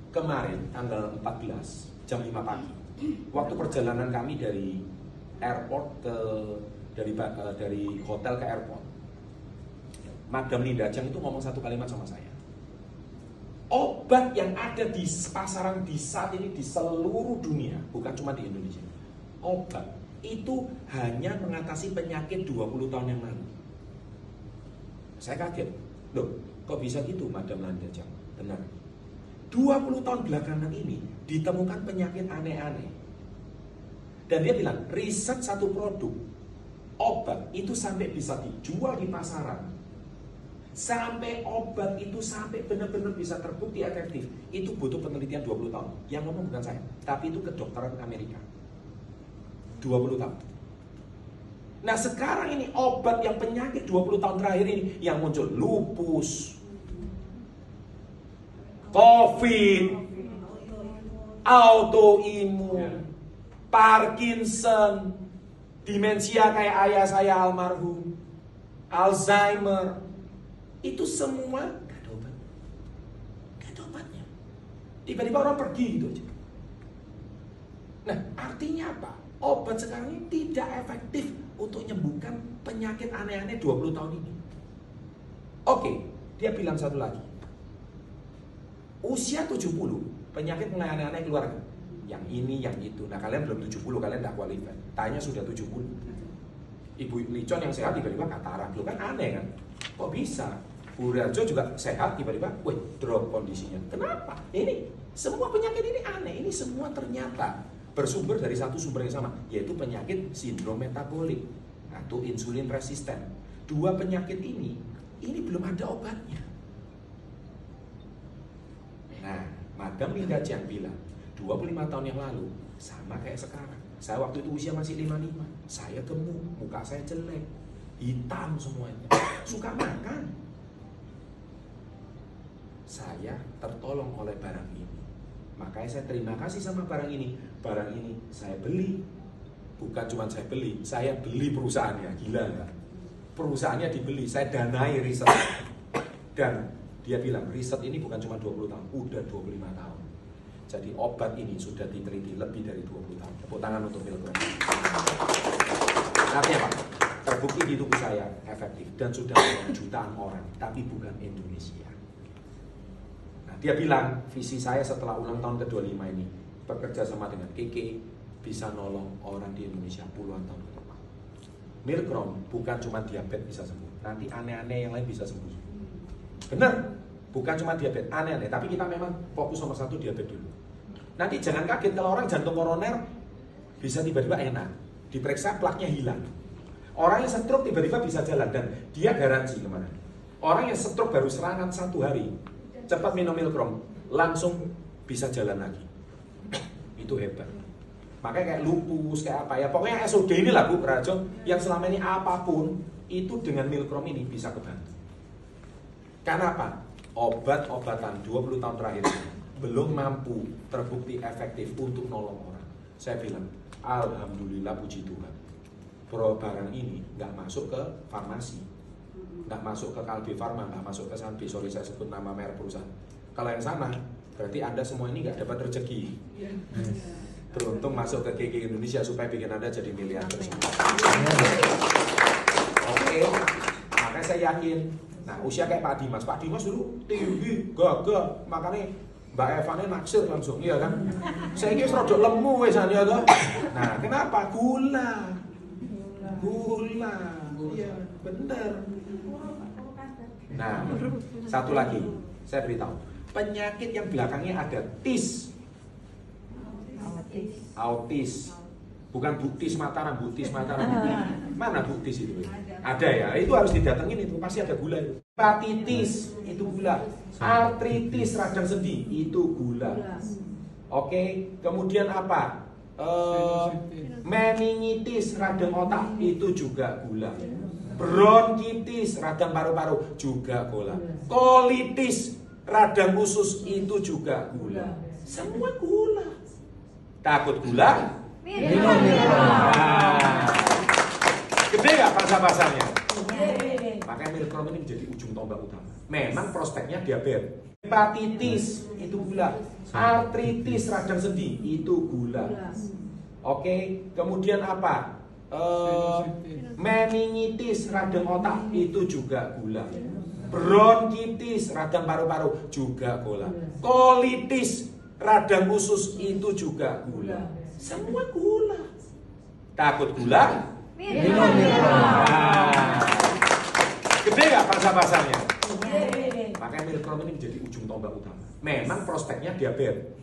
Kemarin tanggal 14 jam 5 pagi, waktu perjalanan kami dari airport dari hotel ke airport, Madam Linda Jang itu ngomong satu kalimat sama saya. Obat yang ada di pasaran di saat ini di seluruh dunia, bukan cuma di Indonesia, obat itu hanya mengatasi penyakit 20 tahun yang lalu. Saya kaget, loh kok bisa gitu Madam Linda Jang? Benar, 20 tahun belakangan ini ditemukan penyakit aneh-aneh. Dan dia bilang, riset satu produk obat itu sampai bisa dijual di pasaran, sampai obat itu sampai benar-benar bisa terbukti efektif, itu butuh penelitian 20 tahun. Yang ngomong bukan saya, tapi itu kedokteran Amerika. 20 tahun. Nah sekarang ini obat yang penyakit 20 tahun terakhir ini yang muncul, lupus, COVID, autoimun, Parkinson, demensia kayak ayah saya almarhum, Alzheimer, itu semua gak ada obat, gak ada obatnya. Tiba-tiba orang pergi gitu aja. Nah artinya apa? Obat sekarang ini tidak efektif untuk menyembuhkan penyakit aneh-aneh 20 tahun ini. Oke, dia bilang satu lagi. Usia 70, penyakit mulai aneh-aneh keluar. Yang ini, yang itu. Nah kalian belum 70, kalian tidak qualified. Tanya sudah 70. Ibu Licon yang sehat tiba-tiba katarak. Lu kan aneh kan? Kok bisa? Bu Rajo juga sehat tiba-tiba, wih drop kondisinya. Kenapa? Ini, semua penyakit ini aneh. Ini semua ternyata bersumber dari satu sumber yang sama, yaitu penyakit sindrom metabolik atau insulin resisten. Dua penyakit ini belum ada obatnya. Nah, Madam Linda Jang bilang, 25 tahun yang lalu, sama kayak sekarang. Saya waktu itu usia masih 55. Saya gemuk, muka saya jelek, hitam semuanya. Suka makan. Saya tertolong oleh barang ini. Makanya saya terima kasih sama barang ini. Barang ini saya beli. Bukan cuma saya beli perusahaannya. Gila nggak? Perusahaannya dibeli, saya danai riset. Dan dia bilang, riset ini bukan cuma 20 tahun, udah 25 tahun. Jadi obat ini sudah diteliti lebih dari 20 tahun. Tepuk tangan untuk Milgram. Artinya apa? Terbukti di tubuh saya efektif dan sudah menolong jutaan orang, tapi bukan Indonesia. Nah, dia bilang, visi saya setelah ulang tahun ke-25 ini, bekerja sama dengan KK, bisa nolong orang di Indonesia puluhan tahun ke depan. Milgram bukan cuma diabetes bisa sembuh, nanti aneh-aneh yang lain bisa sembuh. Benar, bukan cuma diabetes, aneh-aneh. Tapi kita memang fokus nomor satu diabetes dulu. Nanti jangan kaget kalau orang jantung koroner bisa tiba-tiba enak, diperiksa plaknya hilang. Orang yang stroke tiba-tiba bisa jalan dan dia garansi kemana. Orang yang stroke baru serangan 1 hari, cepat minum Milgram, langsung bisa jalan lagi. Itu hebat. Makanya kayak lupus, kayak apa ya, pokoknya SOD ini lah Bu Rajo, yang selama ini apapun, itu dengan Milgram ini bisa kebantu. Karena apa? Obat-obatan 20 tahun terakhir ini belum mampu terbukti efektif untuk nolong orang. Saya bilang, alhamdulillah puji Tuhan. Barang ini nggak masuk ke farmasi, nggak masuk ke Kalbe Farma, nggak masuk ke Sanbe. Sorry saya sebut nama merek perusahaan. Kalau yang sana, berarti Anda semua ini nggak dapat rezeki. Beruntung masuk ke KK Indonesia supaya bikin Anda jadi miliarder. Oke, makanya saya yakin. Nah usia kayak Pak Dimas dulu tinggi, gagah, makanya Mbak Evane naksir langsung, iya kan? Saya ini serodok lemu wesanya tuh. Nah kenapa? Gula, iya bener. Nah satu lagi, saya beritahu, penyakit yang belakangnya ada TIS, autis. Bukan Buktis Mataram, mana Buktis itu? Ada ya, itu harus didatengin itu, pasti ada gula itu. Hepatitis, itu gula. Artritis, radang sendi, itu gula. Oke, kemudian apa? Meningitis, radang otak, itu juga gula. Bronkitis, radang paru-paru, juga gula. Kolitis, radang usus, itu juga gula. Semua gula. Takut gula? Minum Milgram. Gede nggak pasar-pasarnya? Makanya Milgram ini menjadi ujung tombak utama. Memang prospeknya diabetes. Hepatitis itu gula. Artritis radang sendi itu gula. Oke, kemudian apa? Meningitis radang otak itu juga gula. Bronkitis radang paru-paru juga gula. Kolitis radang usus itu juga gula. Semua gula. Takut gula? Minum. Nah, gede gak pasar-pasarnya? Makanya Milkrom ini menjadi ujung tombak utama. Memang prospeknya diabetes.